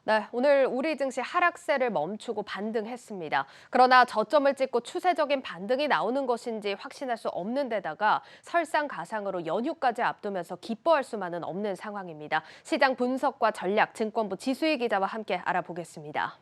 네, 오늘 우리 증시 하락세를 멈추고 반등했습니다. 그러나 저점을 찍고 추세적인 반등이 나오는 것인지 확신할 수 없는 데다가 설상가상으로 연휴까지 앞두면서 기뻐할 수만은 없는 상황입니다. 시장 분석과 전략, 증권부 지수희 기자와 함께 알아보겠습니다.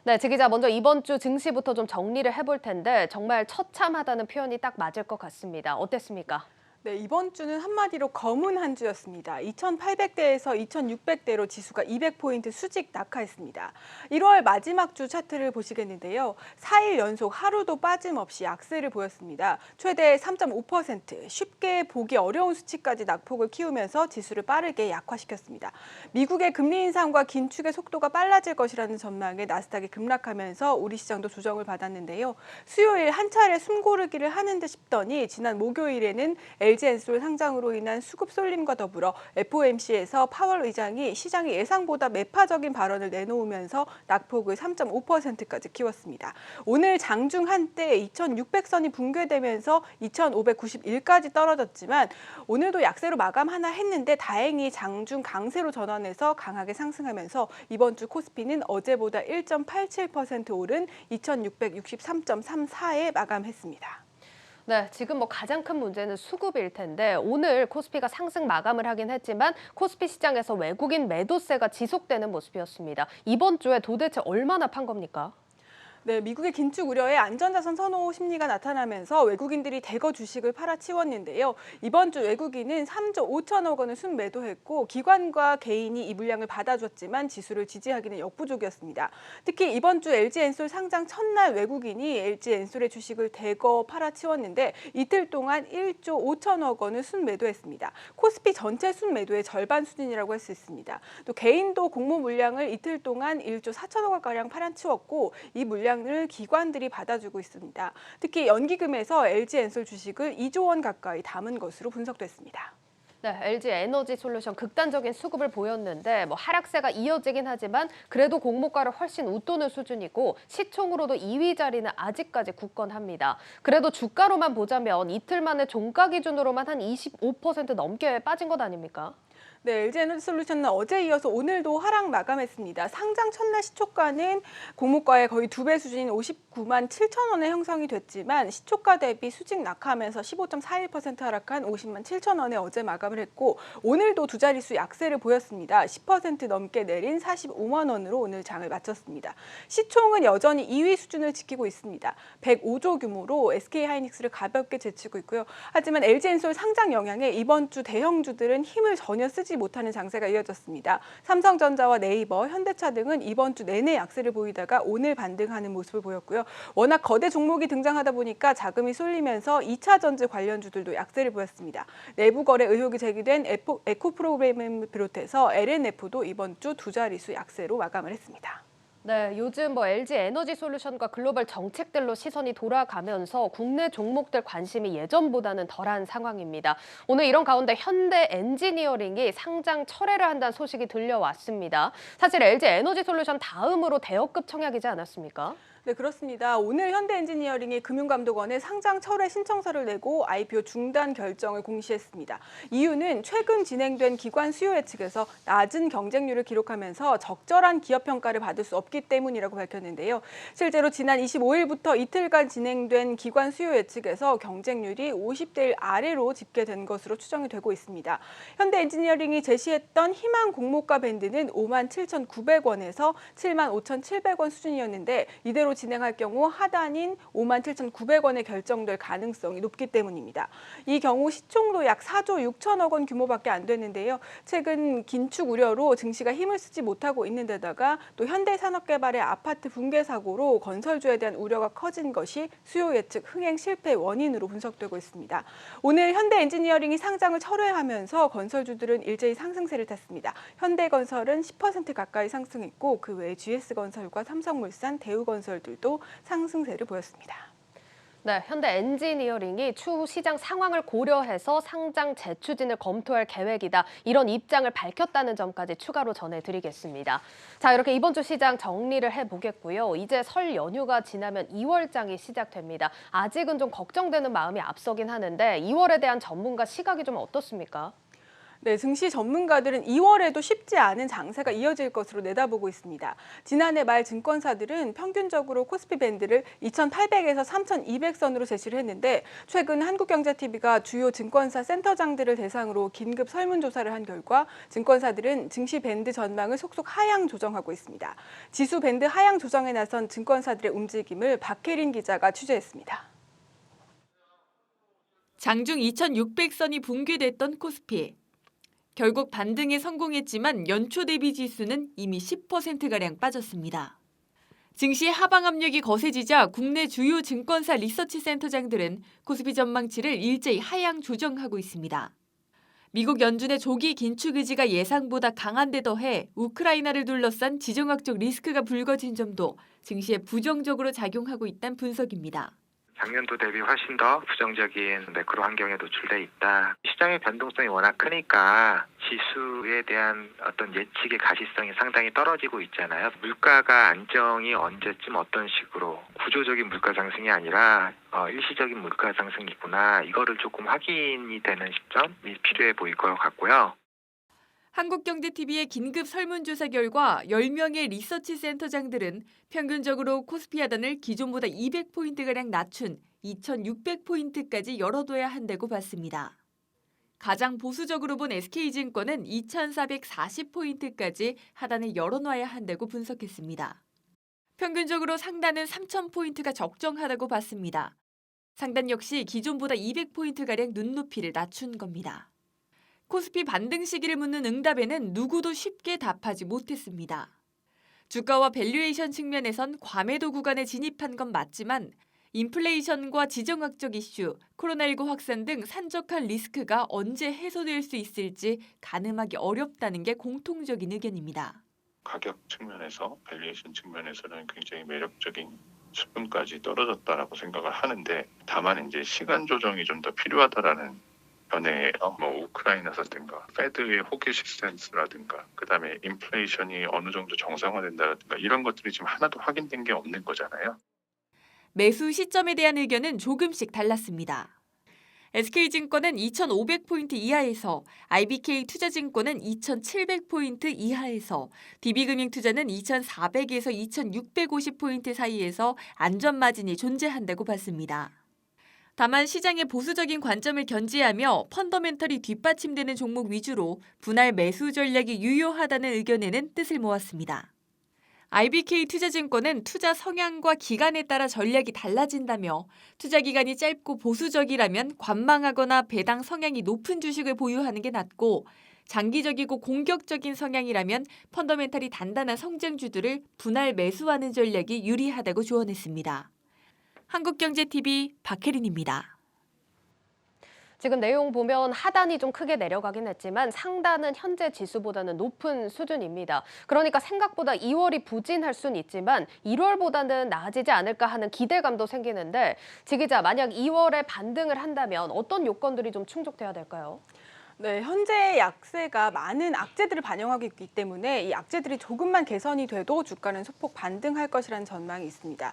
네, 지 기자 먼저 이번 주 증시부터 좀 정리를 해볼 텐데 정말 처참하다는 표현이 딱 맞을 것 같습니다. 어땠습니까? 네, 이번 주는 한마디로 검은 한 주였습니다. 2,800대에서 2,600대로 지수가 200포인트 수직 낙하했습니다. 1월 마지막 주 차트를 보시겠는데요. 4일 연속 하루도 빠짐없이 약세를 보였습니다. 최대 3.5%, 쉽게 보기 어려운 수치까지 낙폭을 키우면서 지수를 빠르게 약화시켰습니다. 미국의 금리 인상과 긴축의 속도가 빨라질 것이라는 전망에 나스닥이 급락하면서 우리 시장도 조정을 받았는데요. 수요일 한 차례 숨고르기를 하는 듯 싶더니 지난 목요일에는 LG엔솔 상장으로 인한 수급 쏠림과 더불어 FOMC에서 파월 의장이 시장이 예상보다 매파적인 발언을 내놓으면서 낙폭을 3.5%까지 키웠습니다. 오늘 장중 한때 2,600선이 붕괴되면서 2,591까지 떨어졌지만 오늘도 약세로 마감하나 했는데 다행히 장중 강세로 전환해서 강하게 상승하면서 이번 주 코스피는 어제보다 1.87% 오른 2,663.34에 마감했습니다. 네, 지금 가장 큰 문제는 수급일 텐데 오늘 코스피가 상승 마감을 하긴 했지만 코스피 시장에서 외국인 매도세가 지속되는 모습이었습니다. 이번 주에 도대체 얼마나 판 겁니까? 네, 미국의 긴축 우려에 안전자산 선호 심리가 나타나면서 외국인들이 대거 주식을 팔아치웠는데요. 이번 주 외국인은 3조 5천억 원을 순매도했고 기관과 개인이 이 물량을 받아줬지만 지수를 지지하기는 역부족이었습니다. 특히 이번 주 LG엔솔 상장 첫날 외국인이 LG엔솔의 주식을 대거 팔아치웠는데 이틀 동안 1조 5천억 원을 순매도했습니다. 코스피 전체 순매도의 절반 수준이라고 할 수 있습니다. 또 개인도 공모 물량을 이틀 동안 1조 4천억 원가량 팔아치웠고 이 물량을 기관들이 받아주고 있습니다. 특히 연기금에서 LG엔솔 주식을 2조 원 가까이 담은 것으로 분석됐습니다. 네, LG 에너지 솔루션 극단적인 수급을 보였는데 하락세가 이어지긴 하지만 그래도 공모가를 훨씬 웃도는 수준이고 시총으로도 2위 자리는 아직까지 굳건합니다. 그래도 주가로만 보자면 이틀 만에 종가 기준으로만 한 25% 넘게 빠진 것 아닙니까? 네, LG에너지솔루션은 어제 이어서 오늘도 하락 마감했습니다. 상장 첫날 시초가는 공모가의 거의 2배 수준인 59만 7천 원에 형성이 됐지만 시초가 대비 수직 낙하하면서 15.41% 하락한 50만 7천 원에 어제 마감을 했고 오늘도 두 자릿수 약세를 보였습니다. 10% 넘게 내린 45만 원으로 오늘 장을 마쳤습니다. 시총은 여전히 2위 수준을 지키고 있습니다. 105조 규모로 SK하이닉스를 가볍게 제치고 있고요. 하지만 LG엔솔 상장 영향에 이번 주 대형주들은 힘을 전혀 쓰지 못하는 장세가 이어졌습니다. 삼성전자와 네이버, 현대차 등은 이번 주 내내 약세를 보이다가 오늘 반등하는 모습을 보였고요. 워낙 거대 종목이 등장하다 보니까 자금이 쏠리면서 2차 전지 관련주들도 약세를 보였습니다. 내부 거래 의혹이 제기된 에코프로그램을 비롯해서 LNF도 이번 주 두 자릿수 약세로 마감을 했습니다. 네, 요즘 LG 에너지 솔루션과 글로벌 정책들로 시선이 돌아가면서 국내 종목들 관심이 예전보다는 덜한 상황입니다. 오늘 이런 가운데 현대 엔지니어링이 상장 철회를 한다는 소식이 들려왔습니다. 사실 LG 에너지 솔루션 다음으로 대여급 청약이지 않았습니까? 네, 그렇습니다. 오늘 현대엔지니어링이 금융감독원에 상장 철회 신청서를 내고 IPO 중단 결정을 공시했습니다. 이유는 최근 진행된 기관 수요 예측에서 낮은 경쟁률을 기록하면서 적절한 기업 평가를 받을 수 없기 때문이라고 밝혔는데요. 실제로 지난 25일부터 이틀간 진행된 기관 수요 예측에서 경쟁률이 50대 1 아래로 집계된 것으로 추정이 되고 있습니다. 현대엔지니어링이 제시했던 희망 공모가 밴드는 5만 7,900원에서 7만 5,700원 수준이었는데 이대로 진행할 경우 하단인 5만 7,900원에 결정될 가능성이 높기 때문입니다. 이 경우 시총도 약 4조 6천억 원 규모밖에 안 되는데요. 최근 긴축 우려로 증시가 힘을 쓰지 못하고 있는 데다가 또 현대산업개발의 아파트 붕괴 사고로 건설주에 대한 우려가 커진 것이 수요 예측 흥행 실패 원인으로 분석되고 있습니다. 오늘 현대엔지니어링이 상장을 철회하면서 건설주들은 일제히 상승세를 탔습니다. 현대건설은 10% 가까이 상승했고 그 외 GS건설과 삼성물산, 대우건설 들도 상승세를 보였습니다. 네, 현대 엔지니어링이 추후 시장 상황을 고려해서 상장 재추진을 검토할 계획이다. 이런 입장을 밝혔다는 점까지 추가로 전해드리겠습니다. 자, 이렇게 이번 주 시장 정리를 해보겠고요. 이제 설 연휴가 지나면 2월장이 시작됩니다. 아직은 좀 걱정되는 마음이 앞서긴 하는데 2월에 대한 전문가 시각이 좀 어떻습니까? 네, 증시 전문가들은 2월에도 쉽지 않은 장세가 이어질 것으로 내다보고 있습니다. 지난해 말 증권사들은 평균적으로 코스피 밴드를 2,800에서 3,200선으로 제시를 했는데 최근 한국경제TV가 주요 증권사 센터장들을 대상으로 긴급 설문조사를 한 결과 증권사들은 증시 밴드 전망을 속속 하향 조정하고 있습니다. 지수 밴드 하향 조정에 나선 증권사들의 움직임을 박혜린 기자가 취재했습니다. 장중 2,600선이 붕괴됐던 코스피. 결국 반등에 성공했지만 연초 대비 지수는 이미 10%가량 빠졌습니다. 증시 하방 압력이 거세지자 국내 주요 증권사 리서치 센터장들은 코스피 전망치를 일제히 하향 조정하고 있습니다. 미국 연준의 조기 긴축 의지가 예상보다 강한 데 더해 우크라이나를 둘러싼 지정학적 리스크가 불거진 점도 증시에 부정적으로 작용하고 있다는 분석입니다. 작년도 대비 훨씬 더 부정적인 매크로 환경에 노출돼 있다. 시장의 변동성이 워낙 크니까 지수에 대한 어떤 예측의 가시성이 상당히 떨어지고 있잖아요. 물가가 안정이 언제쯤 어떤 식으로 구조적인 물가 상승이 아니라 일시적인 물가 상승이구나. 이거를 조금 확인이 되는 시점이 필요해 보일 것 같고요. 한국경제TV의 긴급 설문조사 결과 10명의 리서치 센터장들은 평균적으로 코스피 하단을 기존보다 200포인트가량 낮춘 2,600포인트까지 열어둬야 한다고 봤습니다. 가장 보수적으로 본 SK증권은 2,440포인트까지 하단을 열어놔야 한다고 분석했습니다. 평균적으로 상단은 3,000포인트가 적정하다고 봤습니다. 상단 역시 기존보다 200포인트가량 눈높이를 낮춘 겁니다. 코스피 반등 시기를 묻는 응답에는 누구도 쉽게 답하지 못했습니다. 주가와 밸류에이션 측면에선 과매도 구간에 진입한 건 맞지만 인플레이션과 지정학적 이슈, 코로나19 확산 등 산적한 리스크가 언제 해소될 수 있을지 가늠하기 어렵다는 게 공통적인 의견입니다. 가격 측면에서, 밸류에이션 측면에서는 굉장히 매력적인 수준까지 떨어졌다라고 생각을 하는데 다만 이제 시간 조정이 좀 더 필요하다라는 변해요. 우크라이나 사태인가, 페드의 호기시 스탠스라든가, 그다음에 인플레이션이 어느 정도 정상화된다든가 이런 것들이 지금 하나도 확인된 게 없는 거잖아요. 매수 시점에 대한 의견은 조금씩 달랐습니다. SK증권은 2,500포인트 이하에서, IBK 투자증권은 2,700포인트 이하에서, DB금융투자는 2,400에서 2,650포인트 사이에서 안전 마진이 존재한다고 봤습니다. 다만 시장의 보수적인 관점을 견지하며 펀더멘털이 뒷받침되는 종목 위주로 분할 매수 전략이 유효하다는 의견에는 뜻을 모았습니다. IBK 투자증권은 투자 성향과 기간에 따라 전략이 달라진다며 투자 기간이 짧고 보수적이라면 관망하거나 배당 성향이 높은 주식을 보유하는 게 낫고 장기적이고 공격적인 성향이라면 펀더멘털이 단단한 성장주들을 분할 매수하는 전략이 유리하다고 조언했습니다. 한국경제TV 박혜린입니다. 지금 내용 보면 하단이 좀 크게 내려가긴 했지만 상단은 현재 지수보다는 높은 수준입니다. 그러니까 생각보다 2월이 부진할 수는 있지만 1월보다는 나아지지 않을까 하는 기대감도 생기는데 지 기자, 만약 2월에 반등을 한다면 어떤 요건들이 좀 충족돼야 될까요? 네, 현재의 약세가 많은 악재들을 반영하고 있기 때문에 이 악재들이 조금만 개선이 돼도 주가는 소폭 반등할 것이라는 전망이 있습니다.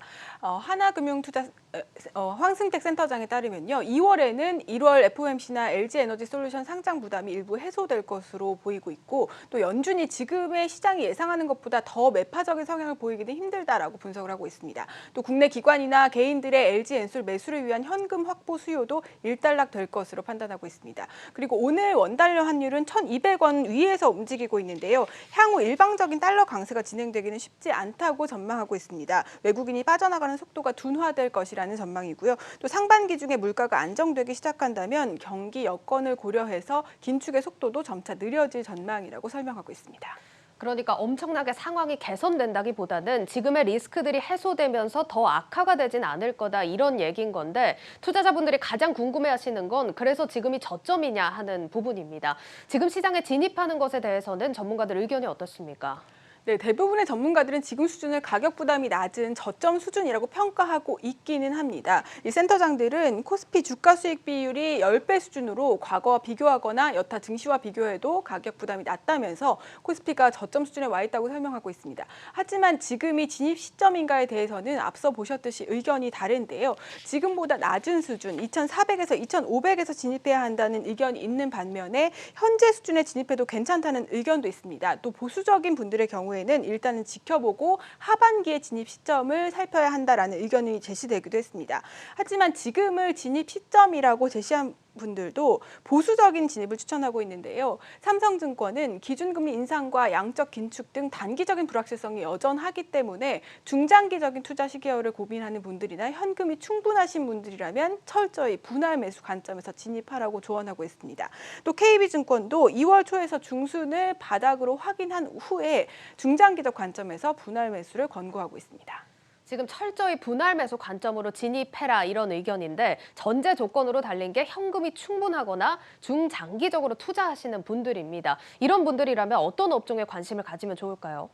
황승택 센터장에 따르면요, 2월에는 1월 FOMC나 LG에너지솔루션 상장 부담이 일부 해소될 것으로 보이고 있고 또 연준이 지금의 시장이 예상하는 것보다 더 매파적인 성향을 보이기는 힘들다라고 분석을 하고 있습니다. 또 국내 기관이나 개인들의 LG엔솔 매수를 위한 현금 확보 수요도 일단락될 것으로 판단하고 있습니다. 그리고 오늘 원달러 환율은 1,200원 위에서 움직이고 있는데요. 향후 일방적인 달러 강세가 진행되기는 쉽지 않다고 전망하고 있습니다. 외국인이 빠져나가는 속도가 둔화될 것이라는 전망이고요. 또 상반기 중에 물가가 안정되기 시작한다면 경기 여건을 고려해서 긴축의 속도도 점차 느려질 전망이라고 설명하고 있습니다. 그러니까 엄청나게 상황이 개선된다기보다는 지금의 리스크들이 해소되면서 더 악화가 되진 않을 거다 이런 얘기인 건데 투자자분들이 가장 궁금해하시는 건 그래서 지금이 저점이냐 하는 부분입니다. 지금 시장에 진입하는 것에 대해서는 전문가들 의견이 어떻습니까? 네, 대부분의 전문가들은 지금 수준을 가격 부담이 낮은 저점 수준이라고 평가하고 있기는 합니다. 이 센터장들은 코스피 주가 수익 비율이 10배 수준으로 과거와 비교하거나 여타 증시와 비교해도 가격 부담이 낮다면서 코스피가 저점 수준에 와 있다고 설명하고 있습니다. 하지만 지금이 진입 시점인가에 대해서는 앞서 보셨듯이 의견이 다른데요. 지금보다 낮은 수준 2,400에서 2,500에서 진입해야 한다는 의견이 있는 반면에 현재 수준에 진입해도 괜찮다는 의견도 있습니다. 또 보수적인 분들의 경우에는 일단은 지켜보고 하반기에 진입 시점을 살펴야 한다라는 의견이 제시되기도 했습니다. 하지만 지금을 진입 시점이라고 제시한 분들도 보수적인 진입을 추천하고 있는데요. 삼성증권은 기준금리 인상과 양적 긴축 등 단기적인 불확실성이 여전하기 때문에 중장기적인 투자 시기열을 고민하는 분들이나 현금이 충분하신 분들이라면 철저히 분할 매수 관점에서 진입하라고 조언하고 있습니다. 또 KB증권도 2월 초에서 중순을 바닥으로 확인한 후에 중장기적 관점에서 분할 매수를 권고하고 있습니다. 지금 철저히 분할 매수 관점으로 진입해라 이런 의견인데 전제 조건으로 달린 게 현금이 충분하거나 중장기적으로 투자하시는 분들입니다. 이런 분들이라면 어떤 업종에 관심을 가지면 좋을까요?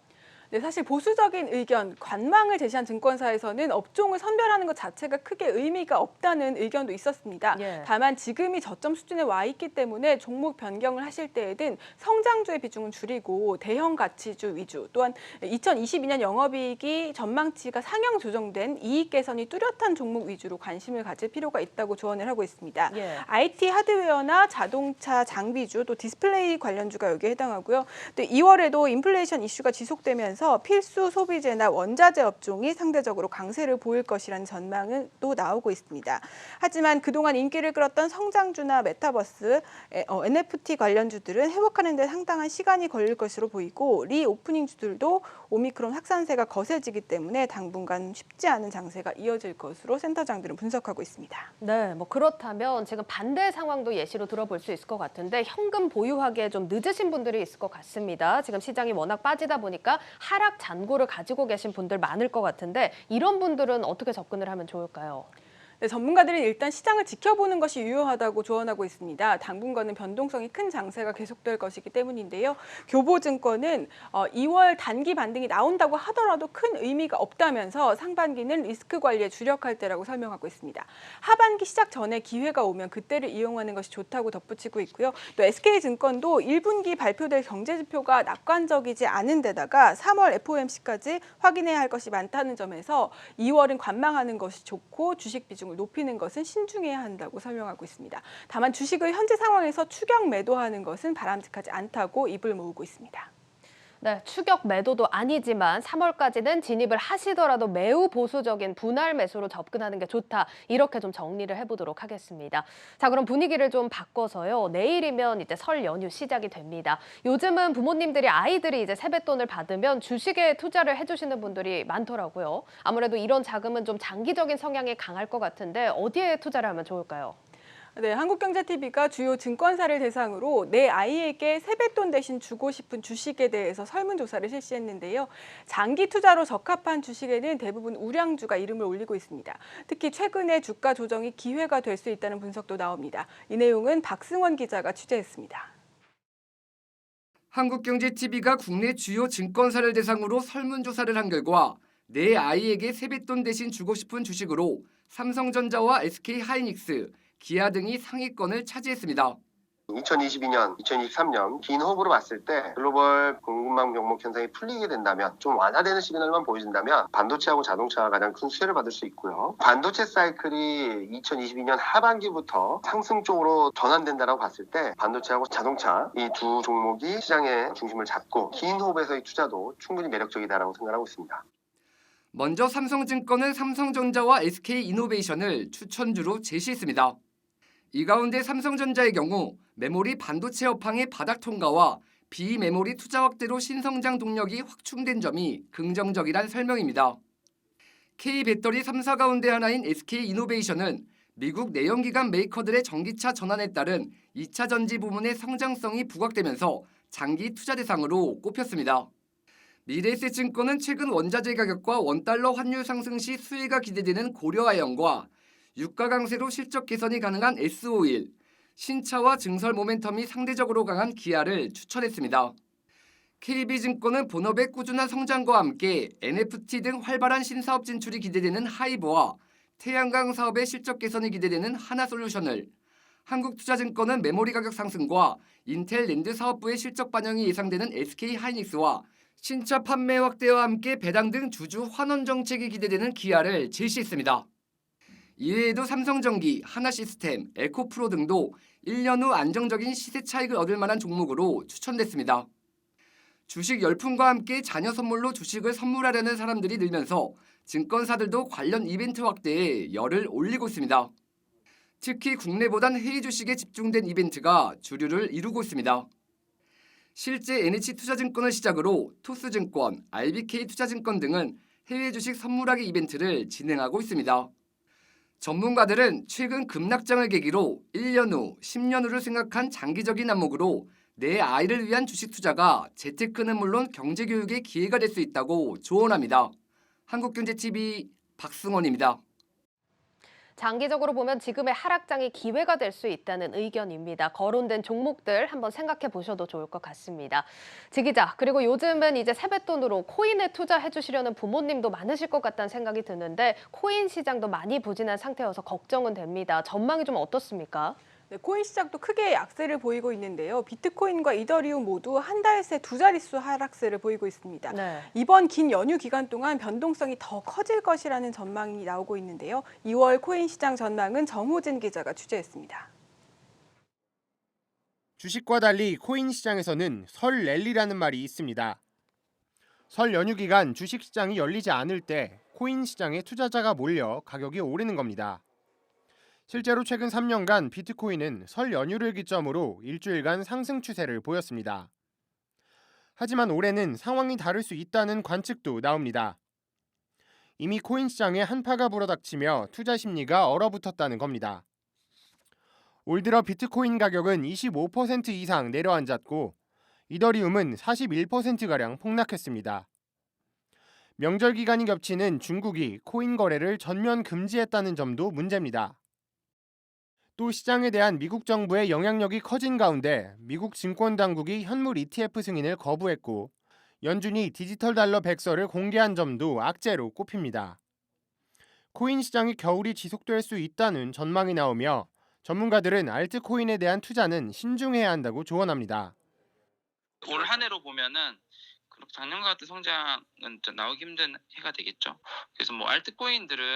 네, 사실 보수적인 의견, 관망을 제시한 증권사에서는 업종을 선별하는 것 자체가 크게 의미가 없다는 의견도 있었습니다. 예. 다만 지금이 저점 수준에 와 있기 때문에 종목 변경을 하실 때에는 성장주의 비중은 줄이고 대형 가치주 위주, 또한 2022년 영업이익이 전망치가 상향 조정된 이익 개선이 뚜렷한 종목 위주로 관심을 가질 필요가 있다고 조언을 하고 있습니다. 예. IT 하드웨어나 자동차 장비주, 또 디스플레이 관련주가 여기에 해당하고요. 또 2월에도 인플레이션 이슈가 지속되면서 필수 소비재나 원자재 업종이 상대적으로 강세를 보일 것이라는 전망은 또 나오고 있습니다. 하지만 그동안 인기를 끌었던 성장주나 메타버스, NFT 관련주들은 회복하는 데 상당한 시간이 걸릴 것으로 보이고 리오프닝주들도 오미크론 확산세가 거세지기 때문에 당분간 쉽지 않은 장세가 이어질 것으로 센터장들은 분석하고 있습니다. 네, 뭐 그렇다면 지금 반대 상황도 예시로 들어볼 수 있을 것 같은데 현금 보유하기에 좀 늦으신 분들이 있을 것 같습니다. 지금 시장이 워낙 빠지다 보니까 하락 잔고를 가지고 계신 분들 많을 것 같은데 이런 분들은 어떻게 접근을 하면 좋을까요? 네, 전문가들은 일단 시장을 지켜보는 것이 유효하다고 조언하고 있습니다. 당분간은 변동성이 큰 장세가 계속될 것이기 때문인데요. 교보증권은 2월 단기 반등이 나온다고 하더라도 큰 의미가 없다면서 상반기는 리스크 관리에 주력할 때라고 설명하고 있습니다. 하반기 시작 전에 기회가 오면 그때를 이용하는 것이 좋다고 덧붙이고 있고요. 또 SK증권도 1분기 발표될 경제지표가 낙관적이지 않은 데다가 3월 FOMC까지 확인해야 할 것이 많다는 점에서 2월은 관망하는 것이 좋고 주식 비중 을 높이는 것은 신중해야 한다고 설명하고 있습니다. 다만 주식을 현재 상황에서 추격 매도하는 것은 바람직하지 않다고 입을 모으고 있습니다. 네, 추격 매도도 아니지만 3월까지는 진입을 하시더라도 매우 보수적인 분할 매수로 접근하는 게 좋다. 이렇게 좀 정리를 해보도록 하겠습니다. 자, 그럼 분위기를 좀 바꿔서요. 내일이면 이제 설 연휴 시작이 됩니다. 요즘은 부모님들이 아이들이 이제 세뱃돈을 받으면 주식에 투자를 해주시는 분들이 많더라고요. 아무래도 이런 자금은 좀 장기적인 성향이 강할 것 같은데 어디에 투자를 하면 좋을까요? 네, 한국경제TV가 주요 증권사를 대상으로 내 아이에게 세뱃돈 대신 주고 싶은 주식에 대해서 설문조사를 실시했는데요. 장기 투자로 적합한 주식에는 대부분 우량주가 이름을 올리고 있습니다. 특히 최근에 주가 조정이 기회가 될 수 있다는 분석도 나옵니다. 이 내용은 박승원 기자가 취재했습니다. 한국경제TV가 국내 주요 증권사를 대상으로 설문조사를 한 결과 내 아이에게 세뱃돈 대신 주고 싶은 주식으로 삼성전자와 SK하이닉스, 기아 등이 상위권을 차지했습니다. 2022년, 2023년 긴 호흡으로 봤을 때 글로벌 공급망 병목 현상이 풀리게 된다면 좀 완화되는 시그널만 보여준다면 반도체하고 자동차가 가장 큰 수혜를 받을 수 있고요. 반도체 사이클이 2022년 하반기부터 상승 쪽으로 전환된다고 봤을 때 반도체하고 자동차 이 두 종목이 시장의 중심을 잡고 긴 호흡에서의 투자도 충분히 매력적이다라고 생각하고 있습니다. 먼저 삼성증권은 삼성전자와 SK이노베이션을 추천주로 제시했습니다. 이 가운데 삼성전자의 경우 메모리 반도체 업황의 바닥 통과와 비메모리 투자 확대로 신성장 동력이 확충된 점이 긍정적이란 설명입니다. K배터리 3사 가운데 하나인 SK이노베이션은 미국 내연기관 메이커들의 전기차 전환에 따른 2차 전지 부문의 성장성이 부각되면서 장기 투자 대상으로 꼽혔습니다. 미래에셋증권은 최근 원자재 가격과 원달러 환율 상승 시 수혜가 기대되는 고려아연과 유가 강세로 실적 개선이 가능한 S-오일, 신차와 증설 모멘텀이 상대적으로 강한 기아를 추천했습니다. KB증권은 본업의 꾸준한 성장과 함께 NFT 등 활발한 신사업 진출이 기대되는 하이브와 태양광 사업의 실적 개선이 기대되는 하나솔루션을, 한국투자증권은 메모리 가격 상승과 인텔 랜드 사업부의 실적 반영이 예상되는 SK하이닉스와 신차 판매 확대와 함께 배당 등 주주 환원 정책이 기대되는 기아를 제시했습니다. 이외에도 삼성전기, 하나시스템, 에코프로 등도 1년 후 안정적인 시세 차익을 얻을 만한 종목으로 추천됐습니다. 주식 열풍과 함께 자녀 선물로 주식을 선물하려는 사람들이 늘면서 증권사들도 관련 이벤트 확대에 열을 올리고 있습니다. 특히 국내보단 해외 주식에 집중된 이벤트가 주류를 이루고 있습니다. 실제 NH투자증권을 시작으로 토스증권, RBK투자증권 등은 해외 주식 선물하기 이벤트를 진행하고 있습니다. 전문가들은 최근 급락장을 계기로 1년 후, 10년 후를 생각한 장기적인 안목으로 내 아이를 위한 주식 투자가 재테크는 물론 경제교육의 기회가 될 수 있다고 조언합니다. 한국경제TV 박승원입니다. 장기적으로 보면 지금의 하락장이 기회가 될 수 있다는 의견입니다. 거론된 종목들 한번 생각해 보셔도 좋을 것 같습니다. 지 기자, 그리고 요즘은 이제 세뱃돈으로 코인에 투자해 주시려는 부모님도 많으실 것 같다는 생각이 드는데 코인 시장도 많이 부진한 상태여서 걱정은 됩니다. 전망이 좀 어떻습니까? 네, 코인 시장도 크게 약세를 보이고 있는데요. 비트코인과 이더리움 모두 한 달 새 두 자릿수 하락세를 보이고 있습니다. 네. 이번 긴 연휴 기간 동안 변동성이 더 커질 것이라는 전망이 나오고 있는데요. 2월 코인 시장 전망은 정호진 기자가 취재했습니다. 주식과 달리 코인 시장에서는 설 랠리라는 말이 있습니다. 설 연휴 기간 주식 시장이 열리지 않을 때 코인 시장에 투자자가 몰려 가격이 오르는 겁니다. 실제로 최근 3년간 비트코인은 설 연휴를 기점으로 일주일간 상승 추세를 보였습니다. 하지만 올해는 상황이 다를 수 있다는 관측도 나옵니다. 이미 코인 시장에 한파가 불어닥치며 투자 심리가 얼어붙었다는 겁니다. 올 들어 비트코인 가격은 25% 이상 내려앉았고 이더리움은 41%가량 폭락했습니다. 명절 기간이 겹치는 중국이 코인 거래를 전면 금지했다는 점도 문제입니다. 또 시장에 대한 미국 정부의 영향력이 커진 가운데 미국 증권당국이 현물 ETF 승인을 거부했고 연준이 디지털 달러 백서를 공개한 점도 악재로 꼽힙니다. 코인 시장이 겨울이 지속될 수 있다는 전망이 나오며 전문가들은 알트코인에 대한 투자는 신중해야 한다고 조언합니다. 올 한 해로 보면은 작년과 같은 성장은 좀 나오기 힘든 해가 되겠죠. 그래서 뭐 알트코인들은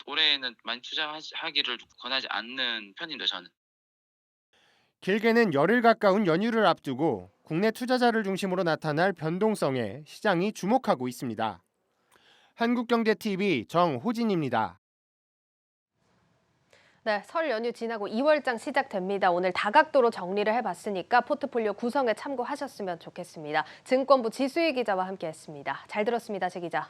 올해는 많이 투자하기를 권하지 않는 편인데 저는. 길게는 열흘 가까운 연휴를 앞두고 국내 투자자를 중심으로 나타날 변동성에 시장이 주목하고 있습니다. 한국경제TV 정호진입니다. 네, 설 연휴 지나고 2월장 시작됩니다. 오늘 다각도로 정리를 해봤으니까 포트폴리오 구성에 참고하셨으면 좋겠습니다. 증권부 지수희 기자와 함께했습니다. 잘 들었습니다, 지 기자.